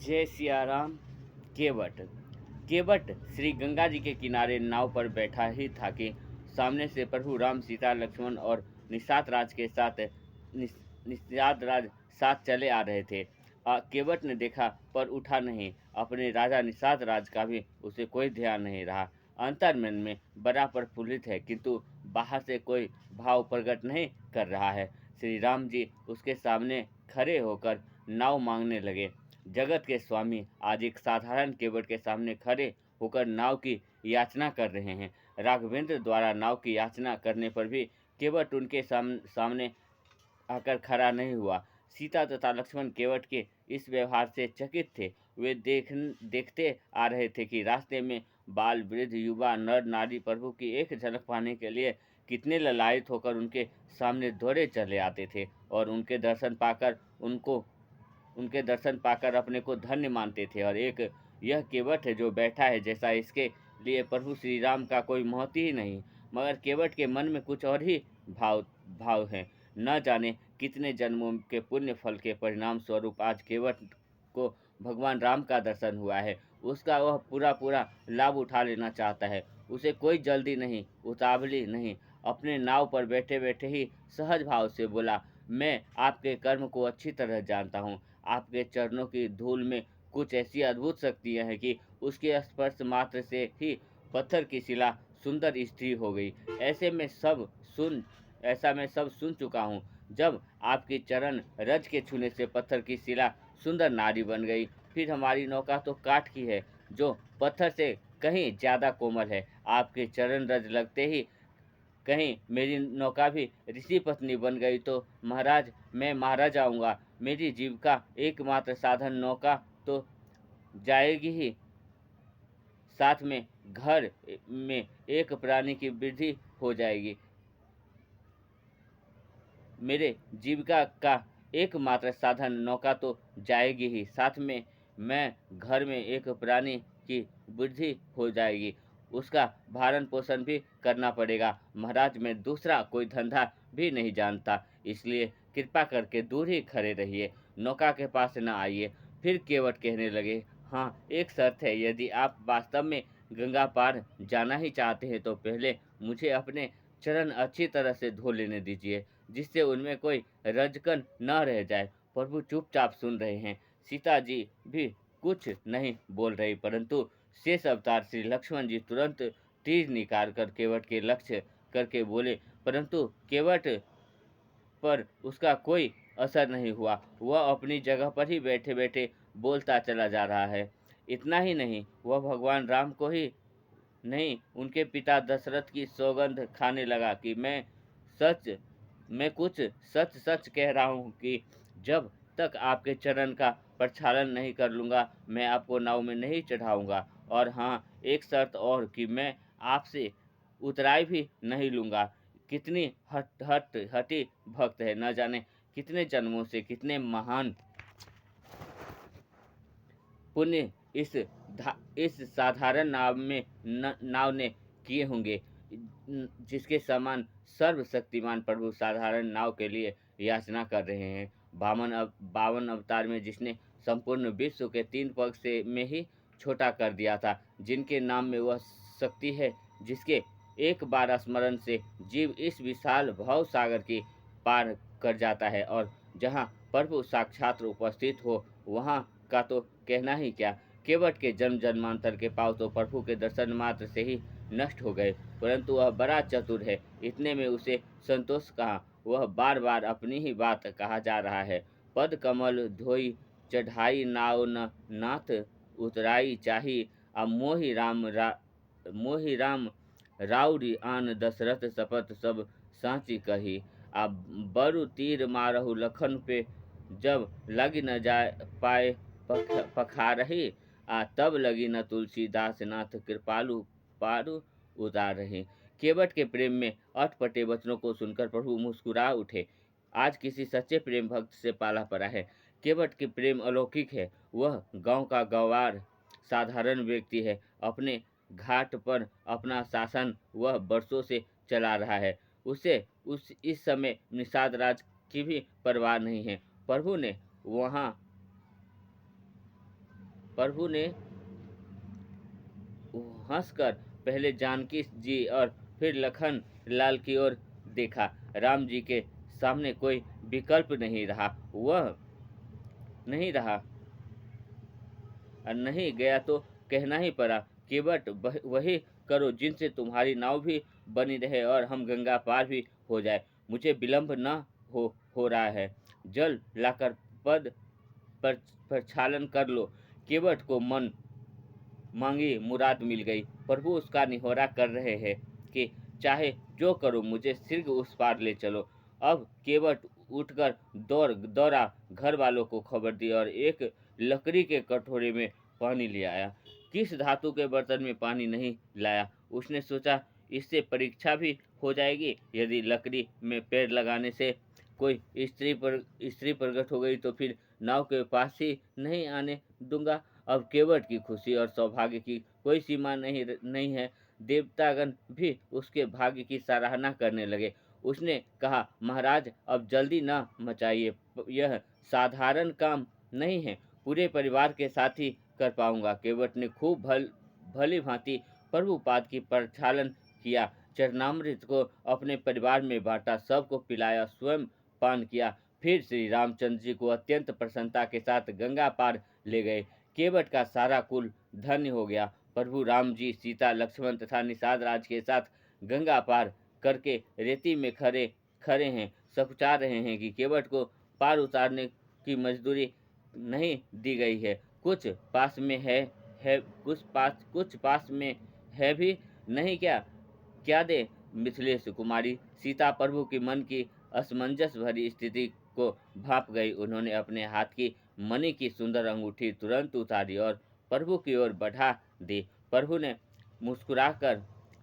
जय सिया राम। केवट केवट श्री गंगा जी के किनारे नाव पर बैठा ही था कि सामने से प्रभु राम, सीता, लक्ष्मण और निषाद राज के साथ निषाद राज साथ चले आ रहे थे। केवट ने देखा पर उठा नहीं। अपने राजा निषाद राज का भी उसे कोई ध्यान नहीं रहा। अंतर मन में बड़ा प्रफुल्लित है, किंतु बाहर से कोई भाव प्रकट नहीं कर रहा है। श्री राम जी उसके सामने खड़े होकर नाव मांगने लगे। जगत के स्वामी आज एक साधारण केवट के सामने खड़े होकर नाव की याचना कर रहे हैं। राघवेंद्र द्वारा नाव की याचना करने पर भी केवट उनके सामने आकर खड़ा नहीं हुआ। सीता तथा लक्ष्मण केवट के इस व्यवहार से चकित थे। वे देखते आ रहे थे कि रास्ते में बाल, वृद्ध, युवा, नर, नारी प्रभु की एक झलक पाने के लिए कितने ललायत होकर उनके सामने दौड़े चले आते थे और उनके दर्शन पाकर अपने को धन्य मानते थे। और एक यह केवट है जो बैठा है, जैसा इसके लिए प्रभु श्री राम का कोई महत्व ही नहीं। मगर केवट के मन में कुछ और ही भाव भाव है। न जाने कितने जन्मों के पुण्य फल के परिणाम स्वरूप आज केवट को भगवान राम का दर्शन हुआ है। उसका वह पूरा पूरा लाभ उठा लेना चाहता है। उसे कोई जल्दी नहीं, उतावली नहीं। अपने नाव पर बैठे बैठे ही सहज भाव से बोला, मैं आपके कर्म को अच्छी तरह जानता हूँ। आपके चरणों की धूल में कुछ ऐसी अद्भुत शक्तियाँ हैं कि उसके स्पर्श मात्र से ही पत्थर की शिला सुंदर स्त्री हो गई। ऐसा मैं सब सुन चुका हूँ। जब आपकी चरण रज के छूने से पत्थर की शिला सुंदर नारी बन गई, फिर हमारी नौका तो काठ की है, जो पत्थर से कहीं ज्यादा कोमल है। आपके चरण रज लगते ही कहीं मेरी नौका भी ऋषि पत्नी बन गई तो महाराज, मैं मारा जाऊंगा। मेरी जीविका एकमात्र साधन नौका तो जाएगी ही, साथ में घर में एक प्राणी की वृद्धि हो जाएगी। मेरे जीविका का एकमात्र साधन नौका तो जाएगी ही, साथ में मैं घर में एक प्राणी की वृद्धि हो जाएगी। उसका भरण पोषण भी करना पड़ेगा। महाराज, मैं दूसरा कोई धंधा भी नहीं जानता, इसलिए कृपा करके दूर ही खड़े रहिए, नौका के पास न आइए। फिर केवट कहने लगे, हाँ, एक शर्त है। यदि आप वास्तव में गंगा पार जाना ही चाहते हैं तो पहले मुझे अपने चरण अच्छी तरह से धो लेने दीजिए, जिससे उनमें कोई रजकन न रह जाए। प्रभु चुपचाप सुन रहे हैं। सीता जी भी कुछ नहीं बोल रही, परंतु शेष अवतार श्री लक्ष्मण जी तुरंत तीर निकाल कर केवट के लक्ष्य करके बोले, परंतु केवट पर उसका कोई असर नहीं हुआ। वह अपनी जगह पर ही बैठे बैठे बोलता चला जा रहा है। इतना ही नहीं, वह भगवान राम को ही नहीं, उनके पिता दशरथ की सौगंध खाने लगा कि सच मैं कुछ सच सच कह रहा हूँ कि जब तक आपके चरण का प्रक्षालन नहीं कर लूँगा, मैं आपको नाव में नहीं चढ़ाऊँगा। और हाँ, एक शर्त और कि मैं आपसे उतराई भी नहीं लूँगा। कितनी हठी भक्त है, न जाने कितने जन्मों से कितने महान पुण्य इस साधारण नाव ने किए होंगे, जिसके समान सर्वशक्तिमान प्रभु साधारण नाव के लिए याचना कर रहे हैं। बावन अवतार में जिसने संपूर्ण विश्व के 3 पग से में ही छोटा कर दिया था, जिनके नाम में वह शक्ति है, जिसके एक बार स्मरण से जीव इस विशाल भव सागर की पार कर जाता है। और जहाँ प्रभु साक्षात उपस्थित हो, वहाँ का तो कहना ही क्या। केवट के जन्म जन्मांतर के पाव तो प्रभु के दर्शन मात्र से ही नष्ट हो गए, परंतु वह बड़ा चतुर है। इतने में उसे संतोष कहाँ, वह बार बार अपनी ही बात कहा जा रहा है। पद कमल धोई चढ़ाई नाव न नाथ उतराई चाही, अब मोहि राम राउरी आन दशरथ शपथ सब सांची कही। अब बरु तीर मारहु लखन पे, जब लग न जाए पाए पखारही, तब लगी न तुलसीदास नाथ कृपालु पारु उतार रहे। केवट के प्रेम में अटपटे वचनों को सुनकर प्रभु मुस्कुरा उठे। आज किसी सच्चे प्रेम भक्त से पाला पड़ा है। केवट के प्रेम अलौकिक है। वह गांव का गंवार साधारण व्यक्ति है। अपने घाट पर अपना शासन वह वर्षों से चला रहा है। उसे इस समय निषाद राज की भी परवाह नहीं है। प्रभु ने वहां प्रभु ने हंसकर पहले जानकी जी और फिर लखन लाल की ओर देखा। राम जी के सामने कोई विकल्प नहीं रहा। वह नहीं रहा और नहीं गया तो कहना ही पड़ा, केवट वही करो जिनसे तुम्हारी नाव भी बनी रहे और हम गंगा पार भी हो जाए। मुझे विलंब न हो रहा है। जल लाकर पद पर प्रक्षालन कर लो। केवट को मन मांगी मुराद मिल गई। प्रभु उसका निहोरा कर रहे हैं कि चाहे जो करो मुझे शीघ्र उस पार ले चलो। अब केवट उठकर दौड़ा, घर वालों को खबर दी और एक लकड़ी के कटोरे में पानी ले आया। किस धातु के बर्तन में पानी नहीं लाया? उसने सोचा, इससे परीक्षा भी हो जाएगी। यदि लकड़ी में पैर लगाने से कोई स्त्री प्रकट हो गई तो फिर नाव के पास ही नहीं आने दूंगा। अब केवट की खुशी और सौभाग्य की कोई सीमा नहीं है। देवतागण भी उसके भाग्य की सराहना करने लगे। उसने कहा, महाराज अब जल्दी न मचाइए, यह साधारण काम नहीं है, पूरे परिवार के साथ ही कर पाऊंगा। केवट ने खूब भली भांति प्रभुपाद की प्रक्षालन किया, चरणामृत को अपने परिवार में बांटा, सबको पिलाया, स्वयं पान किया। फिर श्री रामचंद्र जी को अत्यंत प्रसन्नता के साथ गंगा पार ले गए। केवट का सारा कुल धन्य हो गया। प्रभु राम जी सीता, लक्ष्मण तथा निषाद राज के साथ गंगा पार करके रेती में खड़े हैं, सकुचा रहे हैं कि केवट को पार उतारने की मजदूरी नहीं दी गई है। कुछ पास में है कुछ पास में है भी नहीं क्या? क्या दे? मिथिलेश कुमारी सीता प्रभु की मन की असमंजस भरी स्थिति को भाप गई। उन्होंने अपने हाथ की मणि की सुंदर अंगूठी तुरंत उतारी और प्रभु की ओर बढ़ा दी। प्रभु ने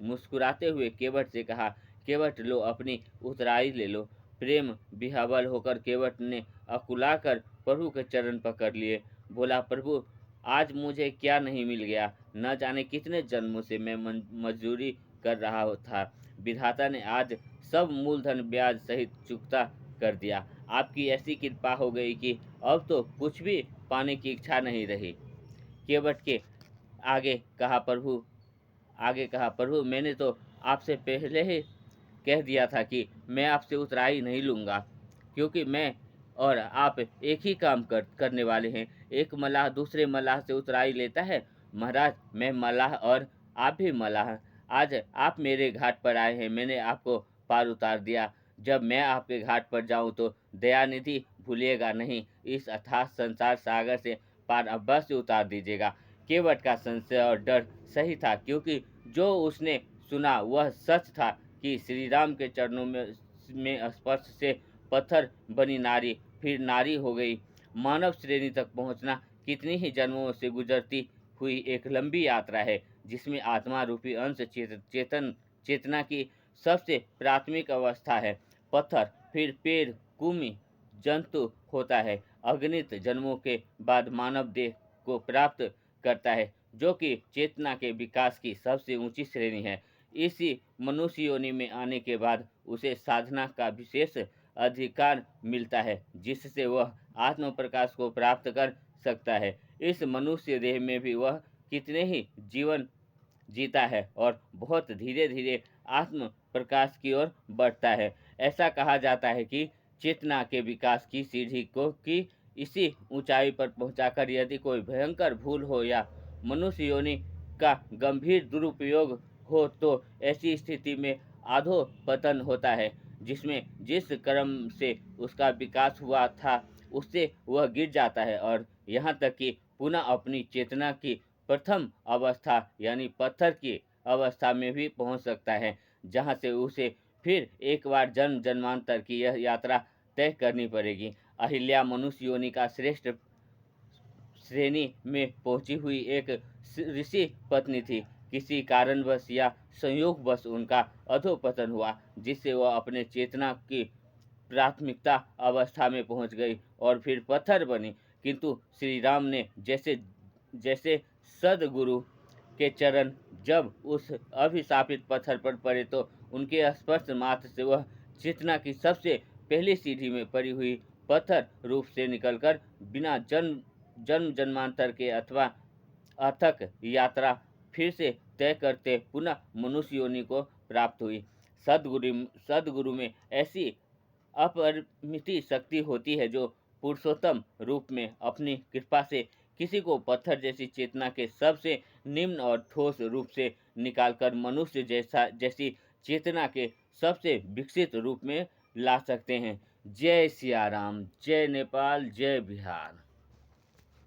मुस्कुराते हुए केवट से कहा, केवट लो, अपनी उतराई ले लो। प्रेम विह्वल होकर केवट ने अकुलाकर प्रभु के चरण पकड़ लिए। बोला, प्रभु आज मुझे क्या नहीं मिल गया? न जाने कितने जन्मों से मैं मजदूरी कर रहा था। विधाता ने आज सब मूलधन ब्याज सहित चुकता कर दिया। आपकी ऐसी कृपा हो गई कि अब तो कुछ भी पाने की इच्छा नहीं रही। केवट के आगे कहा, प्रभु मैंने तो आपसे पहले ही कह दिया था कि मैं आपसे उतराई नहीं लूँगा, क्योंकि मैं और आप एक ही काम करने वाले हैं। एक मल्लाह दूसरे मल्लाह से उतराई लेता है। महाराज, मैं मल्लाह और आप भी मल्लाह। आज आप मेरे घाट पर आए हैं, मैंने आपको पार उतार दिया। जब मैं आपके घाट पर जाऊं तो दयानिधि भूलिएगा नहीं, इस अथाह संसार सागर से पार अवश्य उतार दीजिएगा। केवट का संशय और डर सही था, क्योंकि जो उसने सुना वह सच था कि श्री राम के चरणों में स्पर्श से पत्थर बनी नारी फिर नारी हो गई। मानव श्रेणी तक पहुंचना कितनी ही जन्मों से गुजरती हुई एक लंबी यात्रा है, जिसमें आत्मा रूपी अंश चेतना की सबसे प्राथमिक अवस्था है। पत्थर, फिर पेड़, कुमी, जंतु होता है। अगणित जन्मों के बाद मानव देह को प्राप्त करता है, जो कि चेतना के विकास की सबसे ऊंची श्रेणी है। इसी मनुष्य योनि में आने के बाद उसे साधना का विशेष अधिकार मिलता है, जिससे वह आत्म प्रकाश को प्राप्त कर सकता है। इस मनुष्य देह में भी वह कितने ही जीवन जीता है और बहुत धीरे धीरे आत्म प्रकाश की ओर बढ़ता है। ऐसा कहा जाता है कि चेतना के विकास की सीढ़ी को की इसी ऊंचाई पर पहुंचाकर यदि कोई भयंकर भूल हो या मनुष्य योनि का गंभीर दुरुपयोग हो तो ऐसी स्थिति में आधो पतन होता है, जिसमें जिस क्रम से उसका विकास हुआ था उससे वह गिर जाता है और यहाँ तक कि पुनः अपनी चेतना की प्रथम अवस्था यानी पत्थर की अवस्था में भी पहुंच सकता है, जहां से उसे फिर एक बार जन्म जन्मांतर की यह यात्रा तय करनी पड़ेगी। अहिल्या मनुष्य योनि का श्रेष्ठ श्रेणी में पहुंची हुई एक ऋषि पत्नी थी। किसी कारणवश या संयोगवश उनका अधोपतन हुआ, जिससे वह अपने चेतना की प्राथमिकता अवस्था में पहुंच गई और फिर पत्थर बनी। किंतु श्री राम ने जैसे जैसे सदगुरु के चरण जब उस अभिशापित पत्थर पर पड़े तो उनके स्पर्श मात्र से वह चेतना की सबसे पहली सीढ़ी में पड़ी हुई पत्थर रूप से निकलकर बिना जन्म जन्म जन्मांतर के अथवा अथक यात्रा फिर से तय करते पुनः मनुष्य योनि को प्राप्त हुई। सद्गुरु में ऐसी अपरिमित शक्ति होती है जो पुरुषोत्तम रूप में अपनी कृपा से किसी को पत्थर जैसी चेतना के सबसे निम्न और ठोस रूप से निकालकर मनुष्य जैसी चेतना के सबसे विकसित रूप में ला सकते हैं। जय सिया राम, जय नेपाल, जय बिहार।